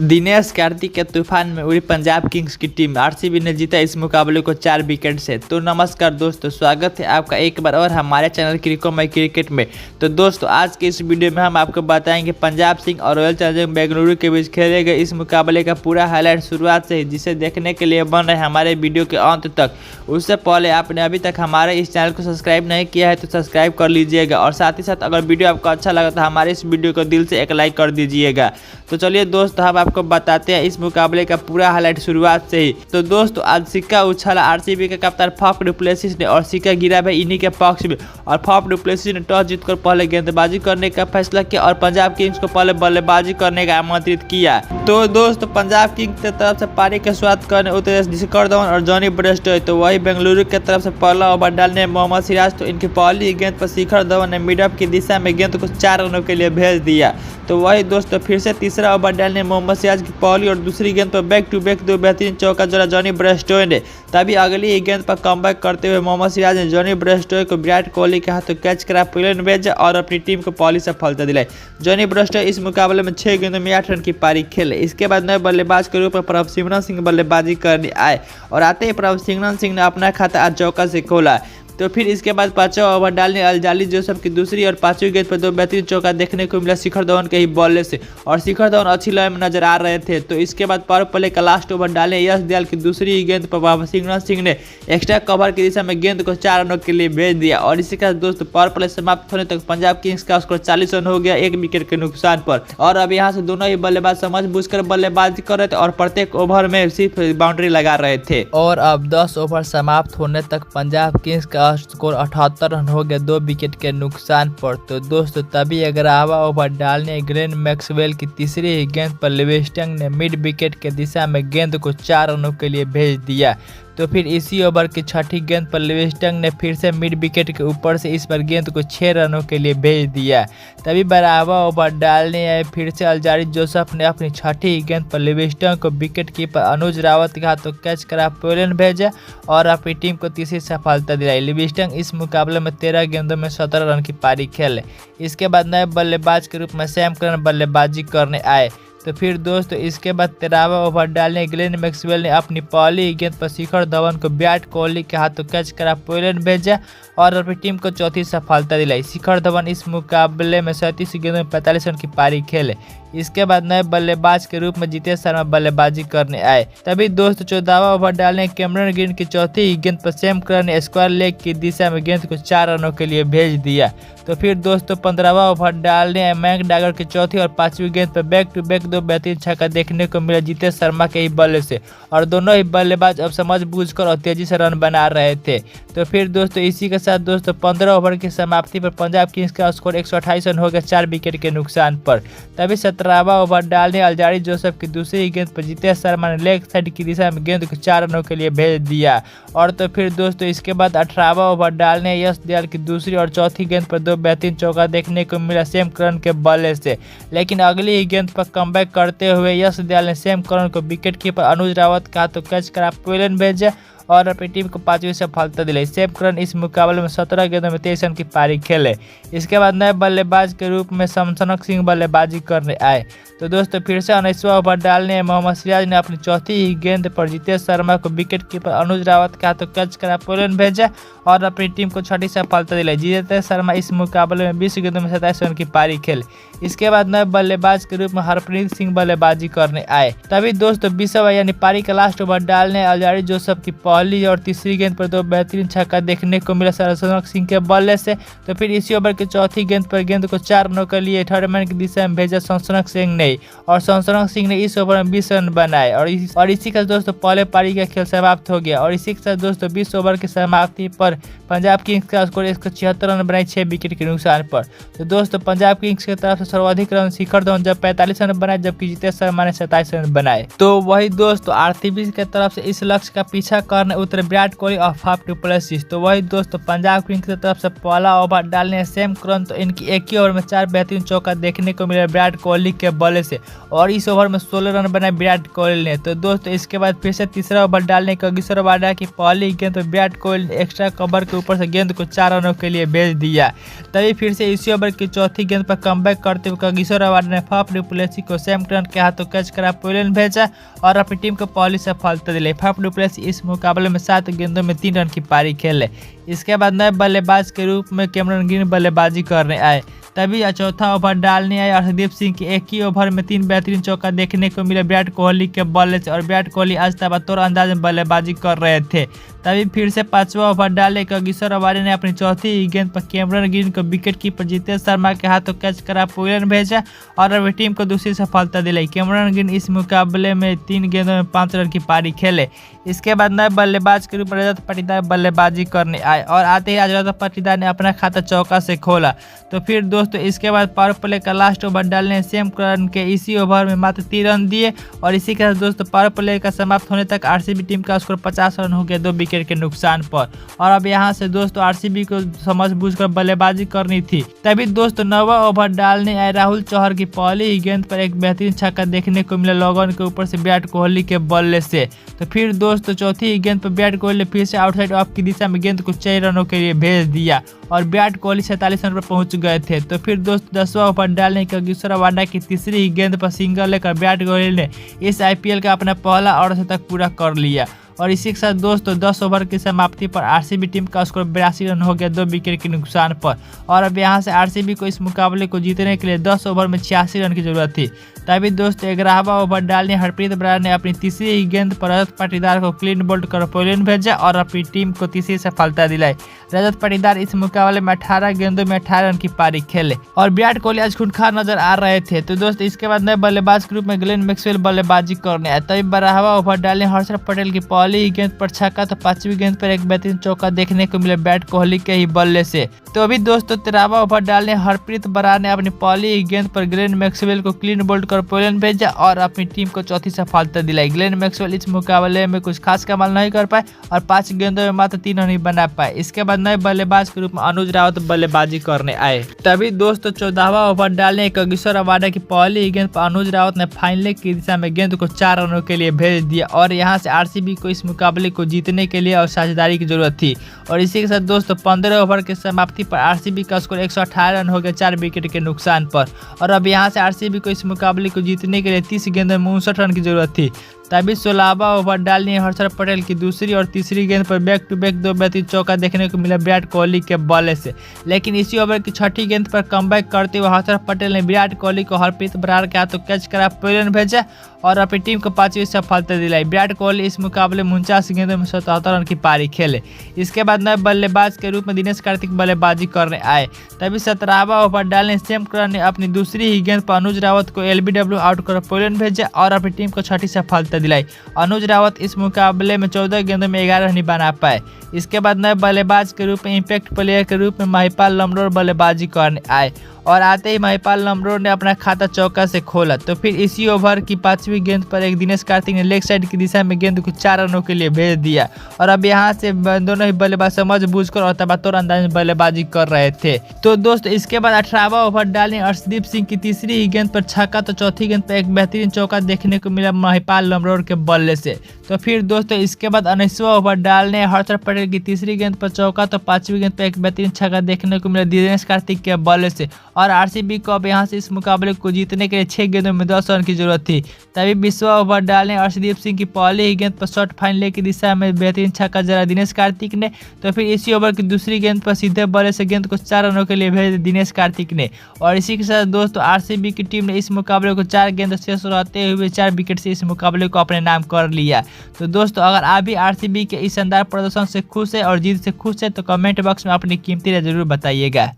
दिनेश कार्तिक के तूफान में उड़ी पंजाब किंग्स की टीम। आरसीबी ने जीता इस मुकाबले को 4 विकेट से। तो नमस्कार दोस्तों, स्वागत है आपका एक बार और हमारे चैनल क्रिको माई क्रिकेट में। तो दोस्तों, आज के इस वीडियो में हम आपको बताएंगे पंजाब किंग्स और रॉयल चैलेंजर्स बेंगलुरु के बीच खेले गए इस मुकाबले का पूरा हाईलाइट शुरुआत से ही, जिसे देखने के लिए बन रहे हमारे वीडियो के अंत तक। उससे पहले आपने अभी तक हमारे इस चैनल को सब्सक्राइब नहीं किया है तो सब्सक्राइब कर लीजिएगा, और साथ ही साथ अगर वीडियो आपको अच्छा लगा तो हमारे इस वीडियो को दिल से एक लाइक कर दीजिएगा। तो चलिए दोस्तों, हम आपको बताते हैं इस मुकाबले का पूरा हाईलाइट शुरुआत से ही। तो दोस्तों, आज सिक्का उछाला आरसीबी के कप्तान फाफ डु प्लेसिस ने, और सिक्का गिरा है इन्हीं के पक्ष में। और फाफ डु प्लेसिस ने टॉस जीतकर पहले गेंदबाजी करने का फैसला किया और पंजाब किंग्स को पहले बल्लेबाजी करने का आमंत्रित किया। तो दोस्तों, पंजाब किंग्स की तरफ से पारी के स्वाद करने उतरे शिखर धवन और जॉनी ब्रेस्टो। तो वही बेंगलुरु की तरफ से पहला ओवर डालने मोहम्मद सिराज। तो इनकी पहली गेंद पर शिखर धवन ने मिड ऑफ की दिशा में गेंद को 4 रनों के लिए भेज दिया। तो वही दोस्तों, फिर से तीसरा ओवर डालने मोहम्मद सिराज की पहली और दूसरी गेंद पर बैक टू बैक 2 बेहतरीन चौका जड़ा जॉनी ब्रेस्टो ने। तभी अगली ही गेंद पर कमबैक करते हुए मोहम्मद सिराज ने जॉनी ब्रेस्टो को विराट कोहली के हाथों कैच करा पेलन भेजा और अपनी टीम को पहली सफलता दिलाई। जॉनी ब्रेस्टो इस मुकाबले में 6 गेंदों में 8 रन की पारी खेले। इसके बाद नए बल्लेबाज के रूप में प्रभसिमरन सिंह बल्लेबाजी करने आए, और आते ही प्रभसिमरन सिंह ने अपना खाता आज चौका से खोला। तो फिर इसके बाद 5वां ओवर डालने अल्जाली जोसेफ की दूसरी और 5वीं गेंद पर 2 बेहतरीन चौका देखने को मिला शिखर धवन के ही बल्ले से, और शिखर धवन अच्छी लय में नजर आ रहे थे। तो इसके बाद पावर प्ले का लास्ट ओवर डाले यश दयाल की दूसरी गेंद पर प्रभसिमरन सिंह ने एक्स्ट्रा कवर की दिशा में गेंद को 4 रनों के लिए भेज दिया। और इसी के साथ दोस्तों, पावर प्ले समाप्त होने तक पंजाब किंग्स का स्कोर 40 रन हो गया 1 विकेट के नुकसान पर। और अब यहाँ से दोनों ही बल्लेबाज समझ बूझकर बल्लेबाजी कर रहे थे और प्रत्येक ओवर में सिर्फ बाउंड्री लगा रहे थे। और अब 10 ओवर समाप्त होने तक पंजाब किंग्स का स्कोर 78 रन हो गया 2 विकेट के नुकसान पर। तो दोस्तों, तभी 11वां ओवर डालने ग्लेन मैक्सवेल की तीसरी ही गेंद पर लिविंगस्टन ने मिड विकेट के दिशा में गेंद को 4 रनों के लिए भेज दिया। तो फिर इसी ओवर की 6ठी गेंद पर लिविंगस्टन ने फिर से मिड विकेट के ऊपर से इस पर गेंद को 6 रनों के लिए भेज दिया। तभी 12वां ओवर डालने आए फिर से अल्जारी जोसेफ ने अपनी 6ठी गेंद पर लिविंगस्टन को विकेट कीपर अनुज रावत के हाथों कैच करा पेलन भेजा और अपनी टीम को तीसरी सफलता दिलाई। लिविंगस्टन इस मुकाबले में 13 गेंदों में 17 रन की पारी खेले। इसके बाद नए बल्लेबाज के रूप में सैम करन बल्लेबाजी करने आए। तो फिर दोस्तों, इसके बाद 13वां ओवर डालने ग्लेन मैक्सवेल ने अपनी पहली गेंद पर शिखर धवन को विराट कोहली के हाथों कैच करा पेलन भेजा और अपनी टीम को चौथी सफलता दिलाई। शिखर धवन इस मुकाबले में 37 गेंदों में 45 रन की पारी खेले। इसके बाद नए बल्लेबाज के रूप में जितेश शर्मा बल्लेबाजी करने आए। तभी दोस्तों, 14वां ओवर डालने कैमरन ग्रीन की चौथी गेंद पर सैम करन ने स्क्वायर लेग की दिशा में गेंद को 4 रनों के लिए भेज दिया। तो फिर दोस्तों, 15वां ओवर डालने मयंक डागर की चौथी और 5वीं गेंद पर बैक टू बैक 2 बेहतरीन छक्का देखने को मिला जितेश शर्मा के ही बल्ले से, और दोनों ही बल्लेबाज अब समझ बूझकर और तेजी से रन बना रहे थे। तो फिर दोस्तों, इसी के साथ दोस्तों 15 ओवर की समाप्ति पर पंजाब किंग्स का स्कोर 128 रन हो गया 4 विकेट के नुकसान पर। तभी 17वां ओवर डालने अल्जारी जोसेफ की दूसरी गेंद पर जितेश शर्मा ने लेग साइड की दिशा में गेंद को 4 रनों के लिए भेज दिया। और तो फिर दोस्तों, इसके बाद 18वां ओवर डालने यश दयाल की दूसरी और चौथी गेंद पर 2 बेहतरीन चौका देखने को मिला सैम करन के बल्ले से, लेकिन अगली ही गेंद पर कमबैक करते हुए यश दयाल ने सैम करन को विकेट कीपर अनुज रावत का हाथों कैच करा पेलन भेजा और अपनी टीम को 5वीं सफलता दिलाई। सैम करन इस मुकाबले में 17 गेंदों में 23 रन की पारी खेले। इसके बाद नए बल्लेबाज के रूप में शमशनक सिंह बल्लेबाजी करने आए। तो दोस्तों, फिर से 19वां ओवर डालने मोहम्मद सिराज ने अपनी चौथी ही गेंद पर जितेश शर्मा को विकेट कीपर अनुज रावत के हाथों कैच करा पेलन भेजा और अपनी टीम को 6ठी सफलता दिलाई। जितेश शर्मा इस मुकाबले में 20 गेंदों में 27 रन की पारी खेले। इसके बाद नए बल्लेबाज के रूप में हरप्रीत सिंह बल्लेबाजी करने आए। तभी दोस्तों, 20वां यानी पारी का लास्ट ओवर डालने अल्जारी जोसेफ की पहली और तीसरी गेंद पर 2 बेहतरीन छक्का देखने को मिला शमशनक सिंह के बल्ले से। तो फिर इसी ओवर की चौथी गेंद पर गेंद को 4 रनों के लिए थर्ड मैन की दिशा में भेजा शमशनक सिंह ने, और शमशनक सिंह ने इस ओवर में 20 रन बनाए। और इसी के साथ दोस्तों, पहले पारी का खेल समाप्त हो गया। और इसी के साथ दोस्तों, 20 ओवर की समाप्ति पर पंजाब किंग्स का स्कोर 176 रन बनाए 6 विकेट के नुकसान पर। तो दोस्तों, पंजाब किंग्स की तरफ से सर्वाधिक रन शिखर धवन जब 45 रन बनाए, जबकि जितेश शर्मा ने 27 रन बनाए। तो वही दोस्तों, आरसीबी की तरफ से इस लक्ष्य का पीछा करने उतरे विराट कोहली और फाफ डु प्लेसिस। तो वही दोस्तों, पंजाब किंग्स की तरफ से पहला ओवर डालने सैम करन, तो इनकी एक ही ओवर में 4 बेहतरीन चौका देखने को मिला विराट कोहली के बल्ले से, और इस ओवर में 16 रन बनाए विराट कोहली ने। तो दोस्तों, इसके बाद फिर से तीसरा ओवर डालने कगिसोर रबाडा की पहली गेंद पर विराट कोहली ने एक्स्ट्रा कवर के ऊपर से गेंद को 4 रनों के लिए भेज दिया। तभी फिर से इसी ओवर की चौथी गेंद पर कमबैक करते करते हुए कागिसो रबाडा ने फाफ डुप्लेसी को सैम करन के हाथों कैच करा पवेलियन भेजा और अपनी टीम को पहली सफलता दिलाई। फाफ डुप्लेसी इस मुकाबले में 7 गेंदों में 3 रन की पारी खेले। इसके बाद नए बल्लेबाज के रूप में कैमरन ग्रीन बल्लेबाजी करने आए। तभी चौथा ओवर डालने आए अर्शदीप सिंह के एक ही ओवर में 3 बेहतरीन चौका देखने को मिला विराट कोहली के बल्ले से और विराट कोहली आज ताबड़तोड़ अंदाज में बल्लेबाजी कर रहे थे। तभी फिर से 5वां ओवर डाले कागिसो रबाडा ने अपनी चौथी गेंद पर कैमरन ग्रीन को विकेट कीपर जितेश शर्मा के हाथों कैच करा पवेलियन भेजा और अपनी टीम को दूसरी सफलता दिलाई। कैमरन ग्रीन इस मुकाबले में 3 गेंदों में 5 रन की पारी खेले। इसके बाद नए बल्लेबाज के रूप में रजत पाटीदार बल्लेबाजी करने आए और आते ही आज रजत पाटीदार ने अपना खाता चौका से खोला। तो फिर दोस्तों इसके बाद पावर प्ले का लास्ट ओवर डालने सैम करन के इसी ओवर में मात्र 3 रन दिए और इसी के साथ दोस्तों पावर प्ले का समाप्त होने तक आरसीबी टीम का स्कोर 50 रन हो गया 2 विकेट के नुकसान पर। और अब यहाँ से दोस्तों आरसीबी को समझ बूझकर बल्लेबाजी करनी थी। तभी दोस्तों 9वां ओवर डालने आए राहुल चौहर की पहली ही गेंद पर एक बेहतरीन छक्का देखने को मिला लॉगऑन के ऊपर से विराट कोहली के बल्ले से। तो फिर दोस्तों चौथी ही गेंद पर विराट कोहली ने फिर से आउटसाइड ऑफ की दिशा में गेंद को 6 रनों के लिए भेज दिया और विराट कोहली 47 रन पर पहुंच गए थे। तो फिर दोस्तों 10वां ओवर डालने कागिसो रबाडा की तीसरी ही गेंद पर सिंगल लेकर विराट कोहली ने इस आईपीएल का अपना पहला अर्धशतक पूरा कर लिया और इसी के साथ दोस्तों 10 ओवर की समाप्ति पर आरसीबी टीम का स्कोर 82 रन हो गया 2 विकेट के नुकसान पर। और अब यहां से आरसीबी को इस मुकाबले को जीतने के लिए 10 ओवर में 86 रन की जरूरत थी। तभी दोस्तों 11वां ओवर डालने हरप्रीत बराड़ ने अपनी तीसरी ही गेंद पर रजत पाटीदार को क्लीन बोल्ड कर पवेलियन भेजा और अपनी टीम को तीसरी सफलता दिलाई। रजत पाटीदार इस मुकाबले में 18 गेंदों में 18 रन की पारी खेले और विराट कोहली आज खूंखार नजर आ रहे थे। तो दोस्तों इसके बाद नए बल्लेबाज के रूप में ग्लेन मैक्सवेल बल्लेबाजी करने आए। तभी 12वां ओवर डालने हर्षद पटेल की पहली गेंद पर छक्का तो 5वीं गेंद पर एक बेहतरीन चौका देखने को मिला विराट कोहली के ही बल्ले से। तो अभी दोस्तों 13वां ओवर डालने हरप्रीत बराड़ ने अपनी पहली गेंद पर ग्लेन मैक्सवेल को क्लीन बोल्ड कर पवेलियन भेजा और अपनी टीम को चौथी सफलता दिलाई। ग्लेन मैक्सवेल इस मुकाबले में कुछ खास कमाल नहीं कर पाए और 5 गेंदों में मात्र 3 रन ही बना पाए। इसके बाद नए बल्लेबाज के रूप में अनुज रावत बल्लेबाजी करने आए। तभी दोस्तों 14वां ओवर डालने कागिसो रबाडा की पहली गेंद पर अनुज रावत ने फाइनल की दिशा में गेंद को 4 रनों के लिए भेज दिया और यहाँ से आरसीबी को इस मुकाबले को जीतने के लिए और साझेदारी की जरूरत थी। और इसी के साथ दोस्तों 15 ओवर की समाप्ति पर आरसीबी का स्कोर 118 रन हो गया 4 विकेट के नुकसान पर। और अब यहाँ से आरसीबी को इस मुकाबले को जीतने के लिए 30 गेंदों में 59 रन की जरूरत थी। तभी 16वां ओवर डालने हर्षद पटेल की दूसरी और तीसरी गेंद पर बैक टू बैक 2 बेहतरीन चौका देखने को मिला विराट कोहली के बल्ले से। लेकिन इसी ओवर की छठी गेंद पर कमबैक करते हुए हर्षद पटेल ने विराट कोहली को हरप्रीत बराड़ के हाथों कैच करा पवेलियन भेजा और अपनी टीम को 5वीं सफलता दिलाई। विराट कोहली इस मुकाबले में 49 गेंदों में 77 रन की पारी खेले। इसके बाद नए बल्लेबाज के रूप में दिनेश कार्तिक बल्लेबाजी करने आए। तभी 17वां ओवर डालने सैम करन ने अपनी दूसरी ही गेंद पर अनुज रावत को एलबीडब्ल्यू आउट कर पवेलियन भेजा और अपनी टीम को 6ठी सफलता दिलाई। अनुज रावत इस मुकाबले में 14 गेंदों में 11 रन बना पाए। इसके बाद नए बल्लेबाज के रूप में इंपैक्ट प्लेयर के रूप में महिपाल लमरोर बल्लेबाजी करने आए और आते ही महिपाल लमरोर ने अपना खाता चौका से खोला। तो फिर इसी ओवर की 5वीं गेंद पर एक दिनेश कार्तिक ने लेग साइड की दिशा में गेंद को 4 रनों के लिए भेज दिया और अब यहाँ से दोनों ही बल्लेबाज समझ बूझकर और ताबड़तोड़ अंदाज में बल्लेबाजी कर रहे थे। तो दोस्तों इसके बाद 18वां ओवर डालने अर्शदीप सिंह की तीसरी ही गेंद पर छक्का तो चौथी गेंद पर एक बेहतरीन चौका देखने को मिला महिपाल लमरोर के बल्ले से। तो फिर दोस्तों इसके बाद 19वां ओवर डालने हर्षद पटेल की तीसरी गेंद पर चौका तो 5वीं गेंद पर एक बेहतरीन छक्का देखने को मिला दिनेश कार्तिक के बल्ले से और आरसीबी को अब यहाँ से इस मुकाबले को जीतने के लिए 6 गेंदों में 10 रन की जरूरत थी। तभी 20वां ओवर डालने अर्शदीप सिंह की पहली ही गेंद पर शॉर्ट फाइनल की दिशा में बेहतरीन छक्का जरा दिनेश कार्तिक ने। तो फिर इसी ओवर की दूसरी गेंद पर सीधे बल्ले से गेंद को 4 रनों के लिए भेज दिनेश कार्तिक ने और इसी के साथ दोस्तों आरसीबी की टीम ने इस मुकाबले को 4 गेंद शेष रहते हुए 4 विकेट से इस मुकाबले को अपने नाम कर लिया। तो दोस्तों अगर आप भी आरसीबी के इस शानदार प्रदर्शन से खुश है और जीत से खुश है तो कमेंट बॉक्स में अपनी कीमती राय जरूर बताइएगा।